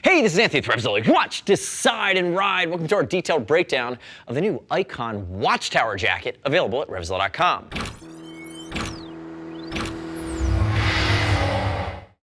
Hey, this is Anthony with RevZilla. Watch, decide, and ride. Welcome to our detailed breakdown of the new ICON Watchtower Jacket, available at RevZilla.com.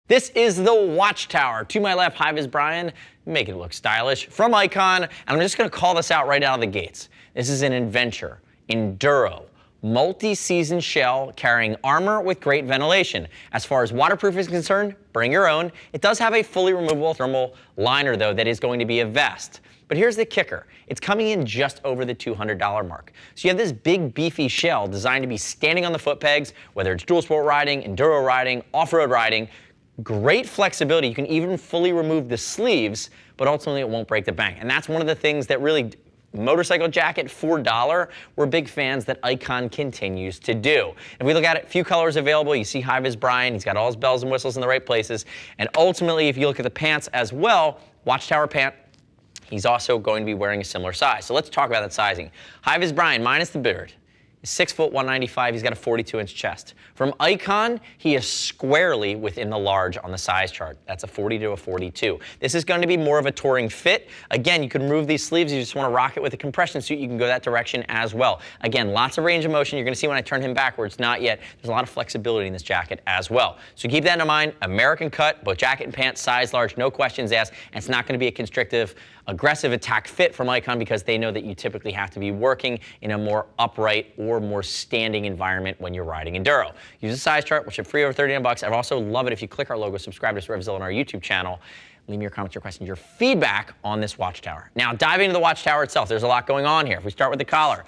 This is the Watchtower. To my left, hi, is Brian, making it look stylish, from ICON, and I'm just gonna call this out right out of the gates. This is an adventure, enduro, multi-season shell carrying armor with great ventilation. As far as waterproof is concerned, bring your own. It does have a fully removable thermal liner though that is going to be a vest. But here's the kicker. It's coming in just over the $200 mark. So you have this big beefy shell designed to be standing on the foot pegs, whether it's dual sport riding, enduro riding, off-road riding. Great flexibility. You can even fully remove the sleeves, but ultimately it won't break the bank. And that's one of the things that really motorcycle jacket, $4. We're big fans that ICON continues to do. If we look at it, few colors available. You see high-vis Brian. He's got all his bells and whistles in the right places. And ultimately, if you look at the pants as well, Watchtower pant, he's also going to be wearing a similar size. So let's talk about that sizing. High-vis Brian, minus the beard, is 6 foot 195. He's got a 42-inch chest. From ICON, he is squarely within the large on the size chart. That's a 40 to a 42. This is going to be more of a touring fit. Again, you can remove these sleeves. You just want to rock it with a compression suit. You can go that direction as well. Again, lots of range of motion. You're going to see when I turn him backwards, not yet. There's a lot of flexibility in this jacket as well. So keep that in mind. American cut, both jacket and pants, size large, no questions asked. And it's not going to be a constrictive, aggressive attack fit from ICON because they know that you typically have to be working in a more upright or more standing environment when you're riding enduro. Use the size chart, which is free over 39 bucks. I'd also love it if you click our logo, subscribe to RevZilla on our YouTube channel. Leave me your comments, your questions, your feedback on this Watchtower. Now, diving into the Watchtower itself, there's a lot going on here. If we start with the collar,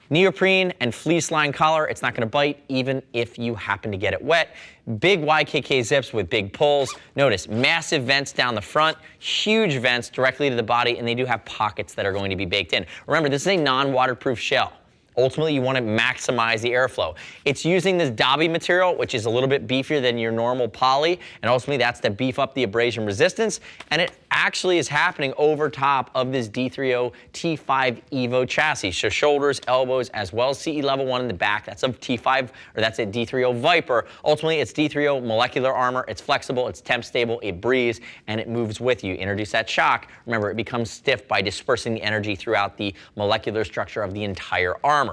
neoprene and fleece lined collar, it's not going to bite even if you happen to get it wet. Big YKK zips with big pulls. Notice massive vents down the front, huge vents directly to the body, and they do have pockets that are going to be baked in. Remember, this is a non-waterproof shell. Ultimately, you want to maximize the airflow. It's using this Dobby material, which is a little bit beefier than your normal poly, and ultimately that's to beef up the abrasion resistance, and it actually is happening over top of this D30 T5 Evo chassis. So shoulders, elbows, as well as CE level 1 in the back. That's a T5, or that's a D30 Viper. Ultimately, it's D30 molecular armor. It's flexible, it's temp stable, it breathes, and it moves with you. Introduce that shock. Remember, it becomes stiff by dispersing the energy throughout the molecular structure of the entire armor.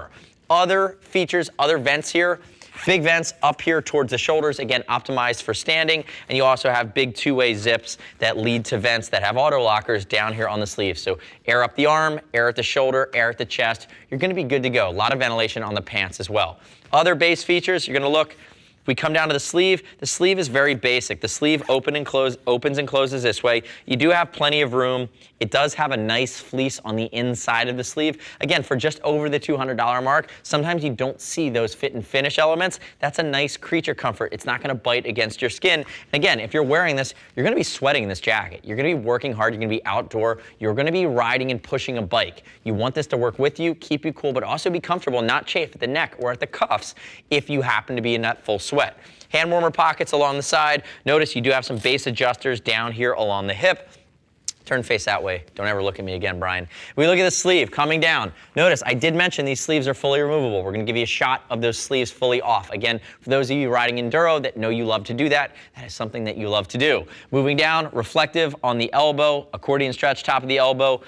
Other features, other vents here, big vents up here towards the shoulders, again, optimized for standing, and you also have big two-way zips that lead to vents that have auto lockers down here on the sleeve. So air up the arm, air at the shoulder, air at the chest. You're gonna be good to go. A lot of ventilation on the pants as well. Other base features, you're gonna look, if we come down to the sleeve is very basic. The sleeve opens and closes this way. You do have plenty of room. It does have a nice fleece on the inside of the sleeve. Again, for just over the $200 mark, sometimes you don't see those fit and finish elements. That's a nice creature comfort. It's not gonna bite against your skin. And again, if you're wearing this, you're gonna be sweating in this jacket. You're gonna be working hard, you're gonna be outdoor, you're gonna be riding and pushing a bike. You want this to work with you, keep you cool, but also be comfortable, not chafe at the neck or at the cuffs if you happen to be in that full sweat. Hand warmer pockets along the side. Notice you do have some base adjusters down here along the hip. Turn face that way. Don't ever look at me again, Brian. We look at the sleeve coming down. Notice I did mention these sleeves are fully removable. We're going to give you a shot of those sleeves fully off. Again, for those of you riding enduro that know you love to do that, that is something that you love to do. Moving down, reflective on the elbow, accordion stretch top of the elbow.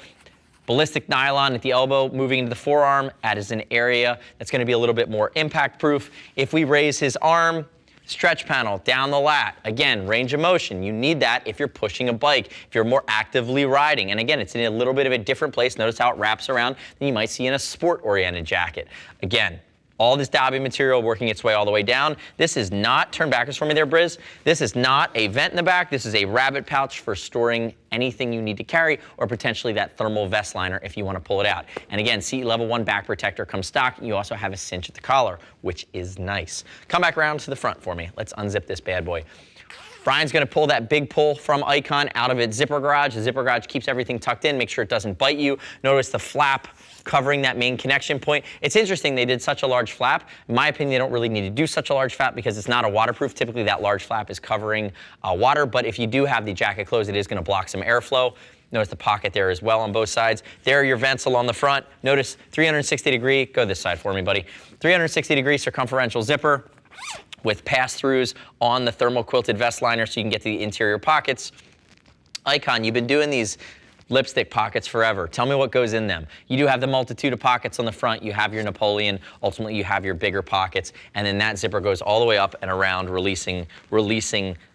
Ballistic nylon at the elbow, moving into the forearm. That is an area that's going to be a little bit more impact proof. If we raise his arm, stretch panel down the lat. Again, range of motion. You need that if you're pushing a bike, if you're more actively riding. And again, it's in a little bit of a different place. Notice how it wraps around than you might see in a sport-oriented jacket. Again, all this Dobby material working its way all the way down. This is not, turn backwards for me there, Briz. This is not a vent in the back. This is a rabbit pouch for storing anything you need to carry, or potentially that thermal vest liner if you want to pull it out. And again, CE level 1 back protector comes stock. You also have a cinch at the collar, which is nice. Come back around to the front for me. Let's unzip this bad boy. Brian's going to pull that big pull from ICON out of its zipper garage. The zipper garage keeps everything tucked in, make sure it doesn't bite you. Notice the flap covering that main connection point. It's interesting they did such a large flap. In my opinion, they don't really need to do such a large flap because it's not a waterproof. Typically, that large flap is covering water, but if you do have the jacket closed, it is going to block some airflow. Notice the pocket there as well on both sides. There are your vents along the front. Notice 360 degree, go this side for me, buddy. 360 degree circumferential zipper with pass-throughs on the thermal quilted vest liner so you can get to the interior pockets. Icon, you've been doing these lipstick pockets forever. Tell me what goes in them. You do have the multitude of pockets on the front. You have your Napoleon. Ultimately, you have your bigger pockets. And then that zipper goes all the way up and around, releasing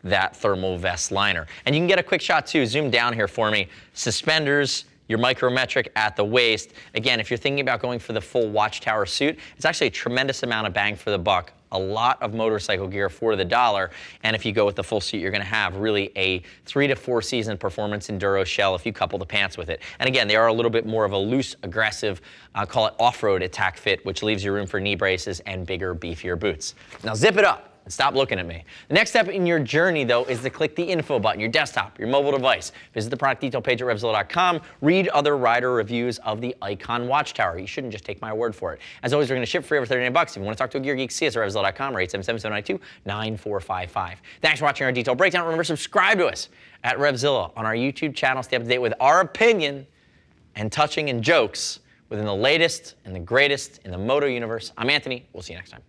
that thermal vest liner. And you can get a quick shot too. Zoom down here for me. Suspenders, your micrometric at the waist. Again, if you're thinking about going for the full Watchtower suit, it's actually a tremendous amount of bang for the buck. A lot of motorcycle gear for the dollar, and if you go with the full suit, you're going to have really a 3 to 4 season performance enduro shell if you couple the pants with it. And again, they are a little bit more of a loose, aggressive, call it off-road attack fit, which leaves you room for knee braces and bigger, beefier boots. Now zip it up. Stop looking at me. The next step in your journey, though, is to click the info button, your desktop, your mobile device. Visit the product detail page at RevZilla.com. Read other rider reviews of the ICON Watchtower. You shouldn't just take my word for it. As always, we're going to ship free over $39. If you want to talk to a gear geek, see us at RevZilla.com or 877-792-9455. Thanks for watching our detailed breakdown. Remember, subscribe to us at RevZilla on our YouTube channel. Stay up to date with our opinion and touching and jokes within the latest and the greatest in the moto universe. I'm Anthony. We'll see you next time.